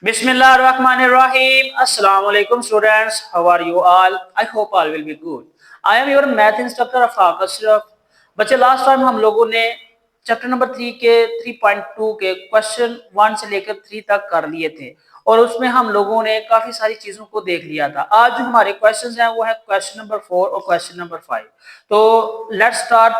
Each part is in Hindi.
Bismillahirrahmanirrahim. Assalamu alaikum students. How are you all? I hope all will be good. I am your math instructor Afaq Ashraf. बच्चे लास्ट टाइम हम लोगों ने चैप्टर नंबर 3 के 3.2 के क्वेश्चन 1 से लेकर 3 तक कर लिए थे और उसमें हम लोगों ने काफी सारी चीजों को देख लिया था। आज जो हमारे क्वेश्चंस हैं वो है क्वेश्चन नंबर 4 और क्वेश्चन नंबर 5। तो लेट्स स्टार्ट।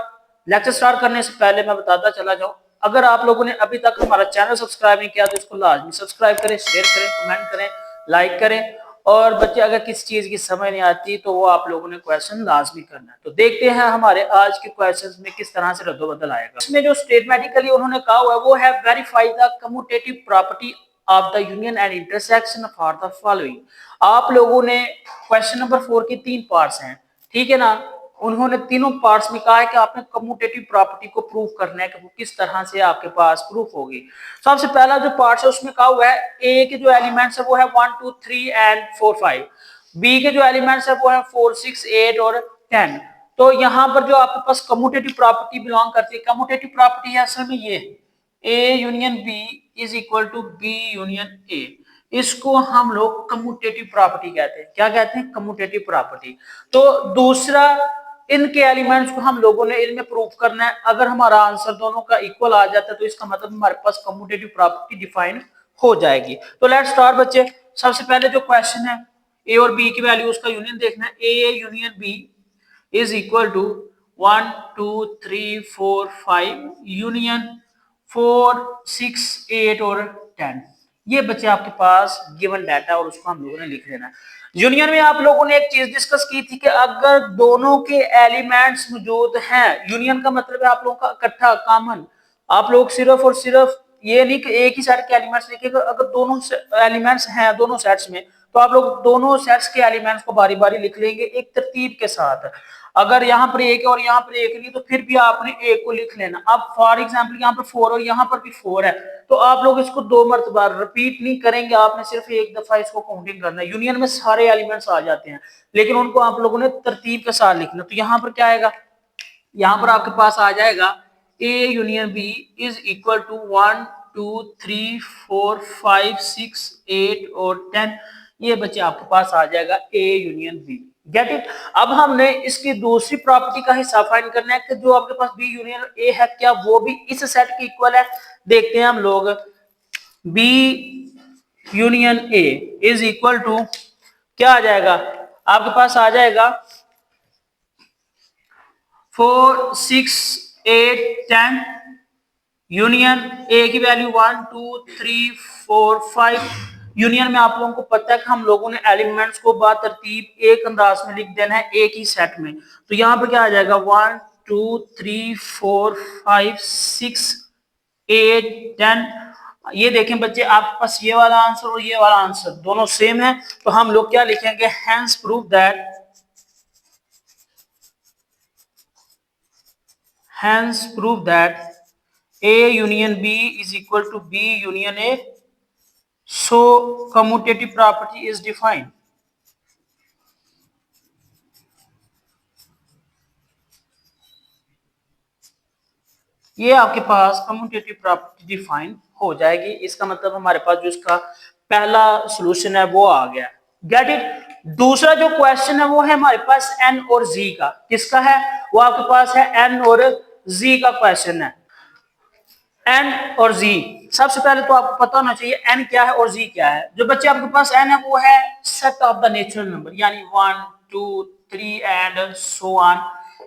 लेक्चर स्टार्ट करने से पहले मैं बताता चला जाऊं, अगर आप लोगों ने अभी तक हमारा चैनल सब्सक्राइब नहीं किया तो इसको लाजमी सब्सक्राइब करें, शेयर करें, कमेंट करें, लाइक करें। और बच्चे अगर किसी चीज की समझ नहीं आती तो वो आप लोगों ने क्वेश्चन लाजमी करना है। तो देखते हैं हमारे आज के क्वेश्चंस में किस तरह से रद्दोबदल आएगा। इसमें जो स्टेटमेटिकली उन्होंने कहा हुआ है वो है verify the commutative property of the union and intersection for the following. आप लोगों ने क्वेश्चन नंबर 4 की 3 पार्ट्स हैं, ठीक है ना। उन्होंने तीनों पार्ट्स में कहा है कि आपने कम्यूटेटिव प्रॉपर्टी को प्रूव करना है कि वो किस तरह से आपके पास प्रूफ होगी। सबसे पहला जो पार्ट है उसमें कहा हुआ है ए के जो एलिमेंट्स है वो है 1 2 3 एंड 4 5, बी के जो एलिमेंट्स है वो है 4 6 8 और 10। तो यहाँ पर जो आपके पास कम्यूटेटिव प्रॉपर्टी बिलोंग करती है, कम्यूटेटिव प्रॉपर्टी है असल में ये A union B is equal to B union A. इसको हम लोग कम्यूटेटिव प्रॉपर्टी कहते हैं। क्या कहते हैं? Commutative property. तो दूसरा, इनके एलिमेंट्स को हम लोगों ने इनमें प्रूफ करना है। अगर हमारा आंसर दोनों का इक्वल आ जाता है तो इसका मतलब हमारे पास कम्यूटेटिव प्रॉपर्टी डिफाइन हो जाएगी। तो लेट्स स्टार्ट बच्चे। सबसे पहले जो क्वेश्चन है ए और बी की वैल्यूज का यूनियन देखना है। A union B is equal to 1 2 3 4 5 union 4 6 8 और 10। ये बच्चे आपके पास गिवन डाटा और उसको हम लोगों ने लिख लेना है। यूनियन में आप लोगों ने एक चीज डिस्कस की थी कि अगर दोनों के एलिमेंट्स मौजूद हैं, यूनियन का मतलब है आप लोगों का इकट्ठा कॉमन। आप लोग सिर्फ और सिर्फ ये नहीं कि एक ही सेट के एलिमेंट्स लिखेगा, अगर दोनों एलिमेंट्स हैं दोनों सेट्स में तो आप लोग दोनों सेट्स के एलिमेंट्स को बारी बारी लिख लेंगे एक तरतीब के साथ। अगर यहाँ पर एक और यहाँ पर एक नहीं तो फिर भी आपने एक को लिख लेना। अब फॉर एग्जाम्पल यहाँ पर 4 और यहाँ पर भी 4 है तो आप लोग इसको 2 मरतबा रिपीट नहीं करेंगे, आपने सिर्फ एक दफा इसको काउंटिंग करना है। यूनियन में सारे एलिमेंट्स आ जाते हैं लेकिन उनको आप लोगों ने तरतीब के साथ लिखना। तो यहाँ पर क्या आएगा? यहाँ पर आपके पास आ जाएगा A union B is equal to 1 2 3 4 5 6 8 और 10। ये बच्चे आपके पास आ जाएगा A union B. Get it? अब हमने इसकी दूसरी प्रॉपर्टी का हिस्सा फाइंड करना है कि जो आपके पास बी यूनियन ए है क्या वो भी इस सेट के इक्वल है। देखते हैं हम लोग। B union A is equal to क्या आ जाएगा? आपके पास आ जाएगा 4 6 8 10 यूनियन ए की वैल्यू 1 2 3 4 5। यूनियन में आप लोगों को पता है कि हम लोगों ने एलिमेंट्स को बातरतीब एक अंदाज में लिख देना है एक ही सेट में। तो यहाँ पर क्या आ जाएगा? 1 2 3 4 5 6 8 10। ये देखें बच्चे आपके पास ये वाला आंसर और ये वाला आंसर दोनों सेम है तो हम लोग क्या लिखेंगे? Hence prove that A union B is equal to B union A. So commutative property is defined. ये आपके पास कम्यूटेटिव प्रॉपर्टी डिफाइन हो जाएगी। इसका मतलब हमारे पास जो इसका पहला सॉल्यूशन है वो आ गया। Get it? दूसरा जो क्वेश्चन है वो है हमारे पास एन और जी का। किसका है? वो आपके पास है एन और जी का क्वेश्चन है। एन और जी, सबसे पहले तो आपको पता होना चाहिए एन क्या है और जी क्या है। जो बच्चे आपके पास एन है वो है set of the natural number, यानी 1 2 3 एंड सो ऑन।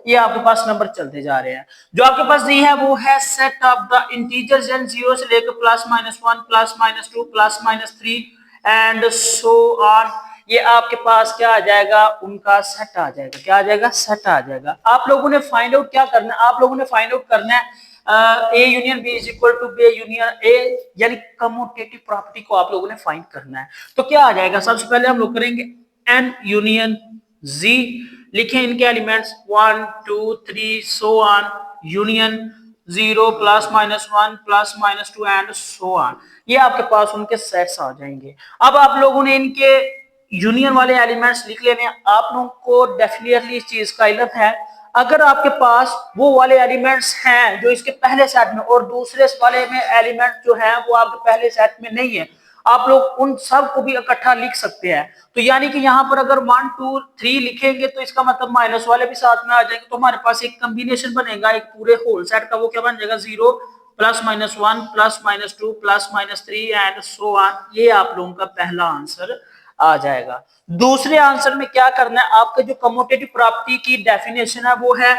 ये आपके पास नंबर चलते जा रहे हैं। जो आपके पास जी है वो है set of the integers and 0 से लेकर +-1 +-2 +-3 एंड सो ऑन। ये आपके पास क्या आ जाएगा? उनका सेट आ जाएगा। क्या आ जाएगा? सेट आ जाएगा। आप लोगों ने फाइंड आउट क्या करना है? आप लोगों ने फाइंड आउट करना है A union B is equal to B union A, यानी कम्यूटेटिव प्रॉपर्टी को आप लोगों ने फाइंड करना है। तो क्या आ जाएगा? सबसे पहले हम लोग करेंगे एन यूनियन जी। लिखें इनके elements 1 2 3 so on union 0 +-1 +-2 and so on. ये आपके पास उनके सेट्स आ जाएंगे। अब आप लोगों ने इनके यूनियन वाले एलिमेंट्स लिख लेने। आप लोगों को डेफिनेटली इस चीज का इल्म है, अगर आपके पास वो वाले एलिमेंट्स हैं जो इसके पहले सेट में और दूसरे वाले में एलिमेंट जो हैं वो आपके पहले सेट में नहीं है, आप लोग उन सब को भी इकट्ठा लिख सकते हैं। तो यानी कि यहाँ पर अगर 1 2 3 लिखेंगे तो इसका मतलब माइनस वाले भी साथ में आ जाएंगे, तो हमारे पास एक कॉम्बिनेशन बनेगा एक पूरे होल सेट का। वो क्या बन जाएगा, 0 plus minus 1 plus minus 2 plus minus 3 and so on. ये आप लोगों का पहला आंसर आ जाएगा। दूसरे आंसर में क्या करना है, आपके जो कम्यूटेटिव प्रॉपर्टी की डेफिनेशन है वो है,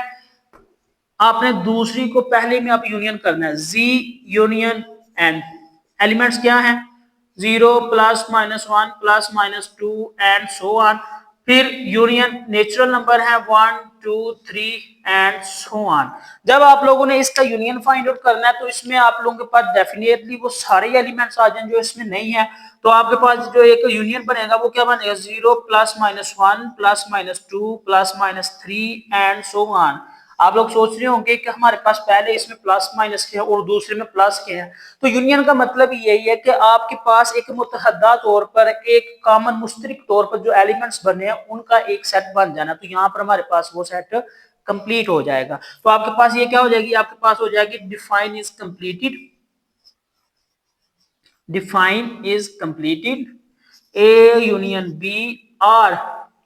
आपने दूसरी को पहले में आप यूनियन करना है, जी यूनियन एन। एलिमेंट्स क्या है, 0 plus minus 1 plus minus 2 and so on. फिर यूनियन नेचुरल नंबर है 1 2 3 एंड सो ऑन। जब आप लोगों ने इसका यूनियन फाइंड आउट करना है तो इसमें आप लोगों के पास डेफिनेटली वो सारे एलिमेंट्स आ जाएंगे जो इसमें नहीं है। तो आपके पास जो एक यूनियन बनेगा वो क्या बनेगा, 0 plus minus 1 plus minus 2 plus minus 3 and so on. आप लोग सोच रहे होंगे कि हमारे पास पहले इसमें प्लस माइनस के हैं और दूसरे में प्लस के हैं। तो यूनियन का मतलब यही है कि आपके पास एक मुतहद्दा तौर पर, एक कॉमन मुश्तरक तौर पर जो एलिमेंट्स बने हैं उनका एक सेट बन जाना। तो यहाँ पर हमारे पास वो सेट कंप्लीट हो जाएगा। तो आपके पास ये क्या हो जाएगी, आपके पास हो जाएगी define is completed, define is completed A union B और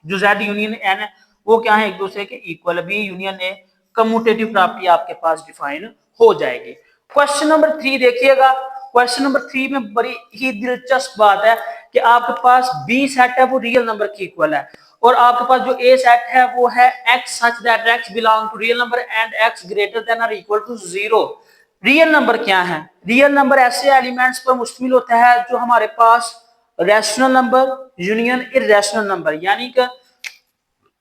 जो जेड यूनियन एन है वो क्या है, एक दूसरे के equal. B union A commutative property आपके पास डिफाइन हो जाएगी। क्वेश्चन नंबर 3 देखिएगा। क्वेश्चन नंबर 3 में बड़ी ही दिलचस्प बात है कि आपके पास बी सेट है वो रियल नंबर की इक्वल है, और आपके पास जो ए सेट है वो है x such that x belong to real number and x greater than और इक्वल टू 0। रियल नंबर क्या है, रियल नंबर ऐसे एलिमेंट्स पर मुश्तमिल होता है जो हमारे पास rational number union irrational number, यानी कि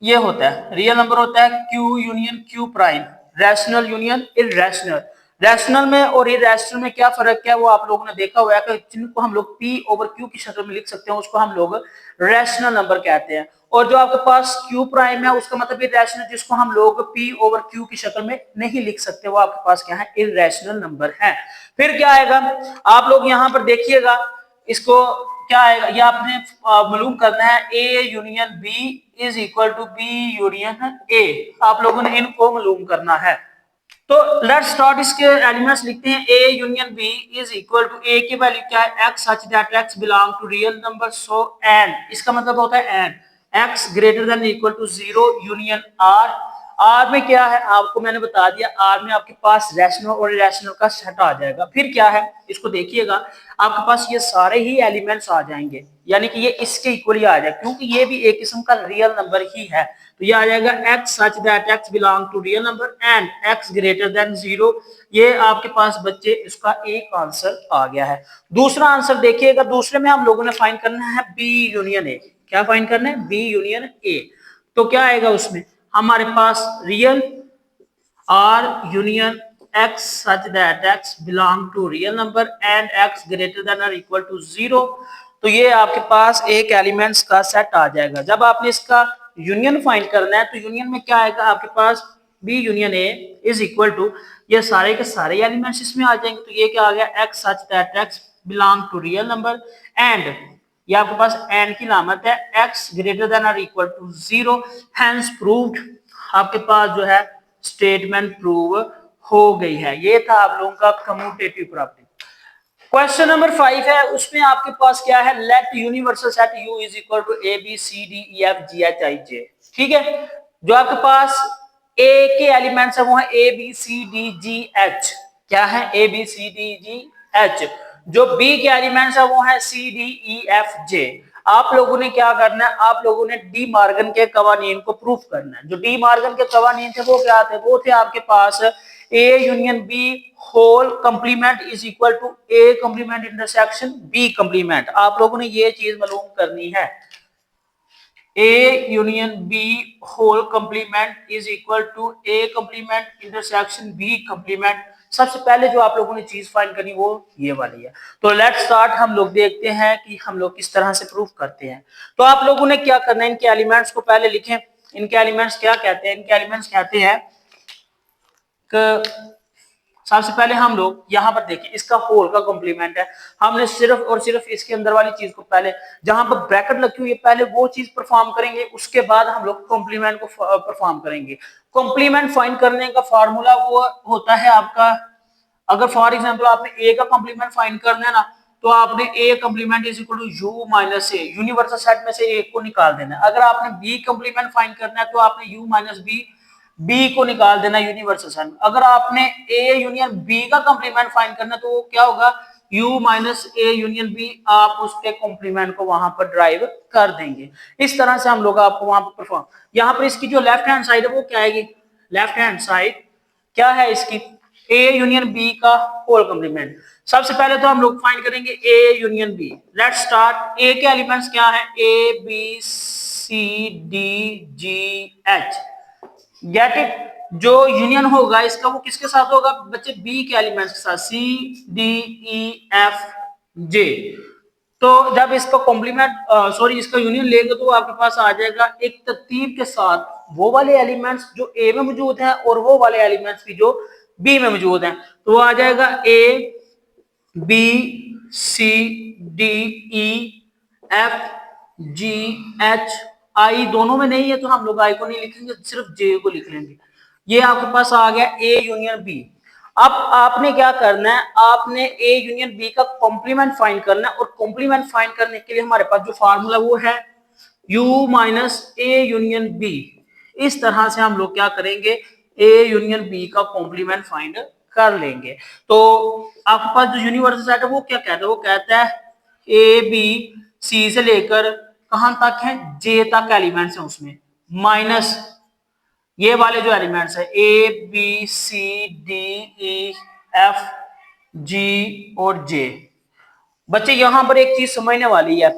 ये होता है रियल नंबर होता है Q union Q prime, rational union irrational. Rational में और इर्रेशनल में क्या फर्क है वो आप लोगों ने देखा हुआ है कि जिनको हम लोग पी ओवर क्यू की शक्ल में लिख सकते हैं उसको हम लोग रैशनल नंबर कहते हैं, और जो आपके पास क्यू प्राइम है उसका मतलब इर्रेशनल, जिसको हम लोग पी ओवर क्यू की शक्ल में नहीं लिख सकते, वो आपके पास क्या है, इर्रेशनल नंबर है। फिर क्या आएगा, आप लोग यहाँ पर देखिएगा, इसको क्या आएगा, ये आपने मालूम करना है A union B is equal to B union A, आप लोगों ने इनको मालूम करना है। तो लेट्स स्टार्ट, इसके एलिमेंट्स लिखते हैं। A union B is equal to, A की वैल्यू क्या है, x such that x belong to real number, so and, इसका मतलब होता है and x greater than equal to 0 union R. R में क्या है आपको मैंने बता दिया, आर में आपके पास रैशनल और इरेशनल का सेट आ जाएगा। फिर क्या है, इसको देखिएगा, आपके पास ये सारे ही एलिमेंट्स आ जाएंगे, यानी कि ये इसके इक्वली आ जाएगा क्योंकि ये भी एक किस्म का रियल नंबर ही है। तो ये आ जाएगा X such that x belong to real number and x greater than 0। ये आपके पास बच्चे इसका एक आंसर आ गया है। दूसरा आंसर देखिएगा, दूसरे में हम लोगों ने फाइंड करना है बी यूनियन ए। क्या फाइंड करना है, बी यूनियन ए। तो क्या आएगा उसमें, हमारे पास real R union x such that x belong to real number and x greater than और इक्वल टू 0। तो ये आपके पास एक एलिमेंट्स का सेट आ जाएगा। जब आपने इसका यूनियन फाइंड करना है तो यूनियन में क्या आएगा आपके पास, B union A is equal to, ये सारे के सारे एलिमेंट्स इसमें आ जाएंगे। तो ये क्या आ गया, X such that x belong to real number and, ये आपके पास एंड की लामत है, एक्स ग्रेटर देन और इक्वल टू 0, हैंस प्रूव्ड। आपके पास जो है स्टेटमेंट प्रूव हो गई है। ये था आप लोगों का कम्यूटेटिव प्रॉपर्टी। क्वेश्चन नंबर 5 है, उसमें आपके पास क्या है, let universal set U is equal to A B C D E F G H I J. ठीक है, जो आपके पास ए के एलिमेंट्स है वो है A B C D G H, क्या है, A B C D G H. जो बी के एलिमेंट्स है वो है सी डी ई एफ जे। आप लोगों ने क्या करना है, आप लोगों ने डी मार्गन के कवानीन को प्रूफ करना है। जो डी मार्गन के कवानीन थे वो क्या थे, वो थे आपके पास A union B whole complement is equal to A complement intersection B complement. आप लोगों ने ये चीज मालूम करनी है, A union B whole complement is equal to A complement intersection B complement. सबसे पहले जो आप लोगों ने चीज फाइंड करनी वो ये वाली है। तो लेट्स स्टार्ट, हम लोग देखते हैं कि हम लोग किस तरह से प्रूफ करते हैं। तो आप लोगों ने क्या करना है, इनके एलिमेंट्स को पहले लिखें। इनके एलिमेंट्स क्या कहते हैं, इनके एलिमेंट्स कहते हैं कि सबसे पहले हम लोग यहाँ पर देखिए, इसका होल का कॉम्प्लीमेंट है। हमने सिर्फ और सिर्फ इसके अंदर वाली चीज को पहले, जहां पर ब्रैकेट लगी हुई है, पहले वो चीज परफॉर्म करेंगे, उसके बाद हम लोग कॉम्प्लीमेंट को परफॉर्म करेंगे। कॉम्प्लीमेंट फाइंड करने का फार्मूला वो होता है आपका, अगर फॉर एग्जांपल आपने ए का कॉम्प्लीमेंट फाइंड करना है ना, तो आपने A complement is equal to U minus A, universal set में से ए को निकाल देना है। अगर आपने बी कॉम्प्लीमेंट फाइंड करना है तो आपने यू माइनस बी को निकाल देना यूनिवर्सल सेट में। अगर आपने ए यूनियन बी का कॉम्प्लीमेंट फाइंड करना है तो वो क्या होगा, u minus A union B, आप उसके कॉम्प्लीमेंट को वहां पर ड्राइव कर देंगे। इस तरह से हम लोग आपको वहां पर परफॉर्म, यहाँ पर इसकी जो लेफ्ट हैंड साइड है वो क्या आएगी, लेफ्ट हैंड साइड क्या है इसकी, ए यूनियन बी का होल कॉम्प्लीमेंट। सबसे पहले तो हम लोग फाइंड करेंगे A union B. Let's start. A के एलिमेंट्स क्या है, A B C D G H, get it. जो यूनियन होगा इसका वो किसके साथ होगा बच्चे, बी के एलिमेंट्स के साथ, सी डी ई एफ जे। तो जब इसका कॉम्प्लीमेंट सॉरी इसका यूनियन लेंगे तो आपके पास आ जाएगा एक तरतीब के साथ वो वाले एलिमेंट्स जो ए में मौजूद हैं और वो वाले एलिमेंट्स भी जो बी में मौजूद हैं। तो आ जाएगा A B C D E F G H I, दोनों में नहीं है तो हम लोग आई को नहीं लिखेंगे, सिर्फ जे को लिख लेंगे। ये आपके पास आ गया ए यूनियन बी। अब आपने क्या करना है, आपने ए यूनियन बी का कॉम्प्लीमेंट फाइंड करना है, और कॉम्प्लीमेंट फाइंड करने के लिए हमारे पास जो फार्मूला वो है u minus A union B. इस तरह से हम लोग क्या करेंगे, ए यूनियन बी का कॉम्प्लीमेंट फाइंड कर लेंगे। तो आपके पास जो यूनिवर्सल सेट है वो क्या कहता है, वो कहता है ए बी सी से लेकर कहां तक है, जे तक एलिमेंट्स हैं उसमें, माइनस ये वाले जो एलिमेंट्स है A B C D E F G और जे। बच्चे यहां पर एक चीज समझने वाली है,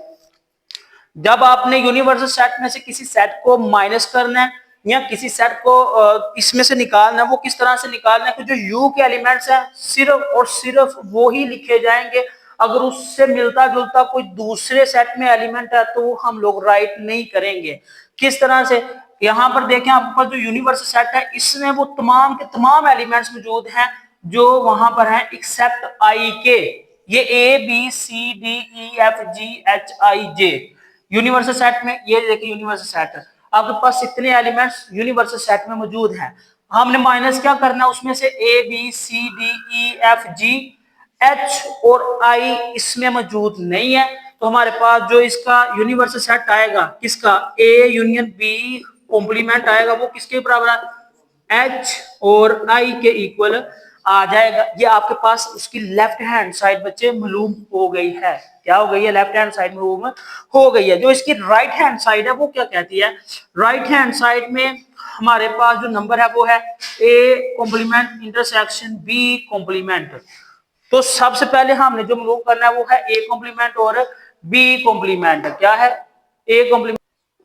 जब आपने यूनिवर्सल सेट में से किसी सेट को माइनस करना है या किसी सेट को इसमें से निकालना है, वो किस तरह से निकालना है कि जो यू के एलिमेंट्स हैं सिर्फ और सिर्फ वो ही लिखे जाएंगे। अगर उससे मिलता जुलता कोई दूसरे सेट में एलिमेंट है तो हम लोग राइट नहीं करेंगे। किस तरह से, यहां पर देखें आपके पास जो यूनिवर्सल सेट है इसमें वो तमाम के तमाम एलिमेंट्स मौजूद हैं जो वहां पर हैं एक्सेप्ट आई के। ये A B C D E F G H I J universal set में, ये देखिए यूनिवर्सल सेट है, आपके पास इतने एलिमेंट्स यूनिवर्सल सेट में मौजूद हैं। हमने माइनस क्या करना है उसमें से, A B C D E F G H और आई इसमें मौजूद नहीं है। तो हमारे पास जो इसका यूनिवर्सल सेट आएगा किसका, ए यूनियन बी कॉम्प्लीमेंट आएगा, वो किसके बराबर है, एच और आई के इक्वल आ जाएगा। ये आपके पास उसकी लेफ्ट हैंड साइड बच्चे मालूम हो गई है, क्या हो गई है, लेफ्ट हैंड साइड मालूम हो गई है। जो इसकी राइट हैंड साइड है वो क्या कहती है, राइट हैंड साइड में हमारे पास जो नंबर है वो है A complement intersection B complement. तो सबसे पहले हमने जो मालूम करना है वो है ए कॉम्प्लीमेंट और बी कॉम्प्लीमेंट। क्या है, ए कॉम्प्लीमेंट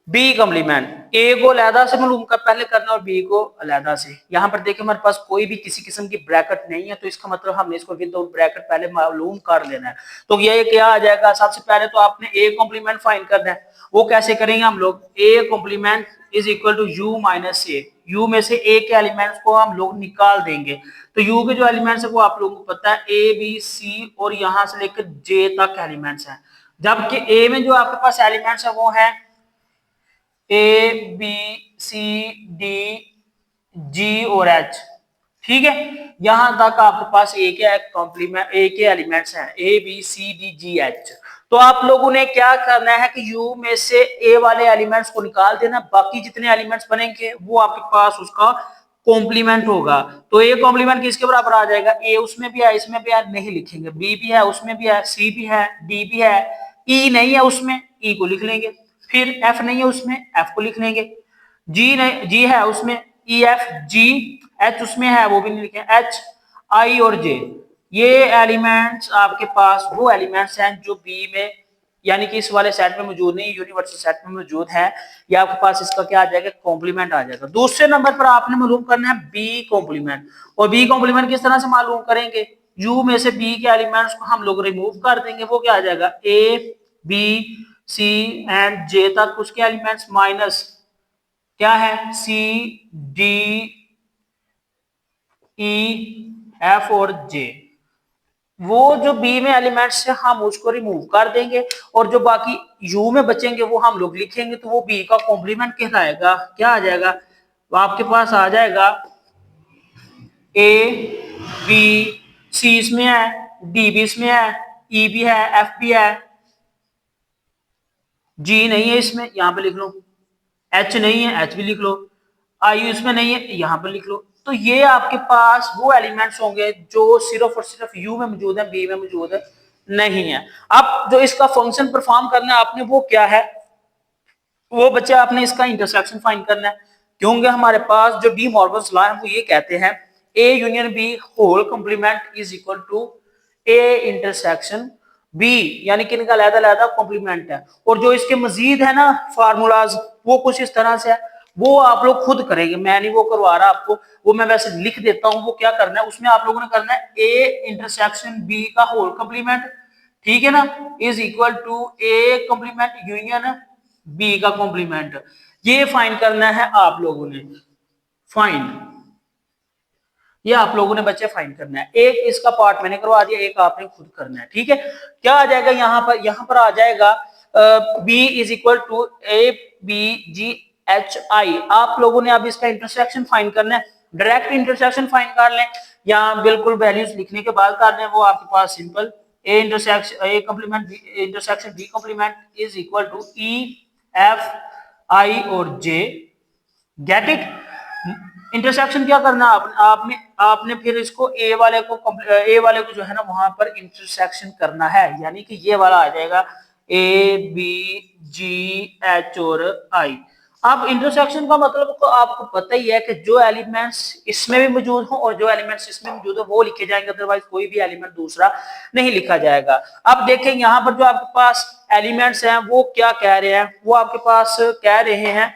बी कॉम्प्लीमेंट। ए को अलहदा से मालूम कर पहले करना और बी को अलहदा से। यहाँ पर देखिए हमारे पास कोई भी किसी किस्म की ब्रैकेट नहीं है तो इसका मतलब हमने इसको विदाउट ब्रैकेट पहले मालूम कर लेना है। तो ये क्या आ जाएगा, सबसे पहले तो आपने ए कॉम्प्लीमेंट फाइंड करना है। वो कैसे करेंगे हम लोग, A complement is equal to U minus A. U में से ए के एलिमेंट्स को हम लोग निकाल देंगे। तो यू के जो एलिमेंट्स है वो आप लोगों को पता है ए बी सी और यहां से लेकर जे तक एलिमेंट्स हैं। जबकि ए में जो आपके पास एलिमेंट्स है वो है ए बी सी डी जी और एच। ठीक है, यहां तक आपके पास ए के कॉम्प्लीमेंट, ए के एलिमेंट्स हैं A B C D G H. तो आप लोगों ने क्या करना है कि यू में से ए वाले एलिमेंट्स को निकाल देना, बाकी जितने एलिमेंट्स बनेंगे वो आपके पास उसका कॉम्प्लीमेंट होगा। तो ए कॉम्प्लीमेंट किसके बराबर आ जाएगा, ए उसमें भी है इसमें भी है, नहीं लिखेंगे, बी भी है उसमें भी है, सी भी है, डी भी है, ई नहीं है उसमें, ई को लिख लेंगे, फिर एफ नहीं है उसमें, एफ को लिख लेंगे, जी नहीं, जी है उसमें, ई एफ जी, एच उसमें है वो भी नहीं लिखेंगे, एच आई और जे। ये एलिमेंट्स आपके पास वो एलिमेंट्स हैं जो बी में यानी कि इस वाले सेट में मौजूद नहीं, यूनिवर्सल सेट में मौजूद है। ये आपके पास इसका क्या आ जाएगा, कॉम्प्लीमेंट आ जाएगा। दूसरे नंबर पर आपने मालूम करना है बी कॉम्प्लीमेंट। और बी कॉम्प्लीमेंट किस तरह से मालूम करेंगे, यू में से बी के एलिमेंट्स को हम लोग रिमूव कर देंगे, वो क्या आ जाएगा, ए बी सी एंड जे तक उसके एलिमेंट्स माइनस क्या है, सी डी ई एफ और जे। वो जो बी में एलिमेंट्स है हम उसको रिमूव कर देंगे और जो बाकी यू में बचेंगे वो हम लोग लिखेंगे। तो वो बी का कॉम्प्लीमेंट कहलाएगा, क्या आ जाएगा, वो आपके पास आ जाएगा ए बी सी इसमें है, डी भी इसमें है, ई भी है, एफ भी है, जी नहीं है इसमें, यहां पे लिख लो, एच नहीं है, एच भी लिख लो, आई इसमें नहीं है, यहां पर लिख लो। तो ये आपके पास वो एलिमेंट्स होंगे जो सिर्फ और सिर्फ यू में मौजूद है, बी में मौजूद है नहीं है। अब जो इसका फंक्शन परफॉर्म करना है आपने वो क्या है, वो बच्चे आपने इसका इंटरसेक्शन फाइंड करना है, क्योंकि हमारे पास जो डी मॉर्गन्स लॉ है वो ये कहते हैं A union B whole complement is equal to A intersection B, यानी कि इनका अलग-अलग कॉम्प्लीमेंट है। और जो इसके मजीद है ना फार्मूलाज, वो कुछ इस तरह से है, वो आप लोग खुद करेंगे, मैं नहीं वो करवा रहा आपको, वो मैं वैसे लिख देता हूं। वो क्या करना है, उसमें आप लोगों ने करना है ए इंटरसेक्शन बी का होल कंप्लीमेंट, ठीक है ना, is equal to A complement union B का कॉम्प्लीमेंट। ये फाइंड करना है आप लोगों ने, फाइंड, ये आप लोगों ने बच्चे फाइंड करना है। एक इसका पार्ट मैंने करवा दिया, एक आपने खुद करना है, ठीक है। क्या आ जाएगा यहां पर आ जाएगा B is equal to A B G H I. आप लोगों ने अब इसका इंटरसेक्शन फाइंड करना है, डायरेक्ट इंटरसेक्शन फाइंड कर लें या बिल्कुल वैल्यूज लिखने के बाद कर लें, वो आपके पास simple A intersection A complement intersection B complement is equal to E F I और जे, गेट इट। इंटरसेक्शन क्या करना आपने आपने फिर इसको ए वाले को जो है ना वहां पर इंटरसेक्शन करना है, यानी कि ये वाला आ जाएगा ए बी जी एच और आई। अब इंटरसेक्शन का मतलब तो आपको पता ही है कि जो एलिमेंट्स इसमें भी मौजूद हो और जो एलिमेंट्स इसमें मौजूद हो वो लिखे जाएंगे, अदरवाइज कोई भी एलिमेंट दूसरा नहीं लिखा जाएगा। अब देखें यहाँ पर जो आपके पास एलिमेंट्स हैं वो क्या कह रहे हैं, वो आपके पास कह रहे हैं,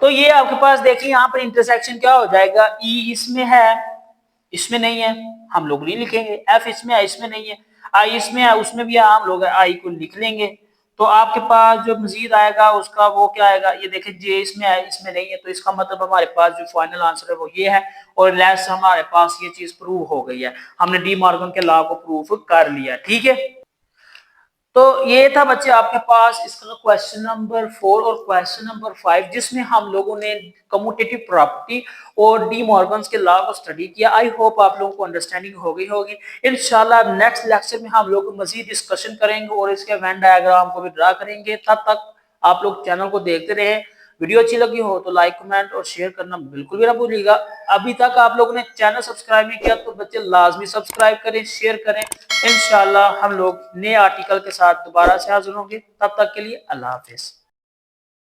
तो ये आपके पास देखिए यहाँ पर इंटरसेक्शन क्या हो जाएगा, ई इसमें है, इसमें नहीं है, हम लोग नहीं लिखेंगे, एफ इसमें है, इसमें नहीं है, आई इसमें है, उसमें भी है, हम लोग आई को लिख लेंगे। तो आपके पास जो मजीद आएगा उसका वो क्या आएगा, ये देखिए जे इसमें है, इसमें नहीं है, तो इसका मतलब हमारे पास जो फाइनल आंसर है वो ये है। और लेस हमारे पास ये चीज प्रूव हो गई है, हमने डी मॉर्गन के लॉ को प्रूव कर लिया, ठीक है। तो ये था बच्चे आपके पास इसका क्वेश्चन नंबर 4 और क्वेश्चन नंबर 5, जिसमें हम लोगों ने कम्यूटेटिव प्रॉपर्टी और डी मॉर्गन्स के लॉ को स्टडी किया। आई होप आप लोगों को अंडरस्टैंडिंग हो गई होगी। इंशाल्लाह नेक्स्ट लेक्चर में हम लोग मजीद डिस्कशन करेंगे और इसके वेन डायग्राम को भी ड्रा करेंगे। तब तक आप लोग चैनल को देखते रहे। वीडियो अच्छी लगी हो तो लाइक कमेंट और शेयर करना बिल्कुल भी ना भूलिएगा। अभी तक आप लोगों ने चैनल सब्सक्राइब नहीं किया तो बच्चे लाजमी सब्सक्राइब करें, शेयर करें। इंशाल्लाह हम लोग नए आर्टिकल के साथ दोबारा से हाजिर होंगे। तब तक के लिए अल्लाह हाफिज।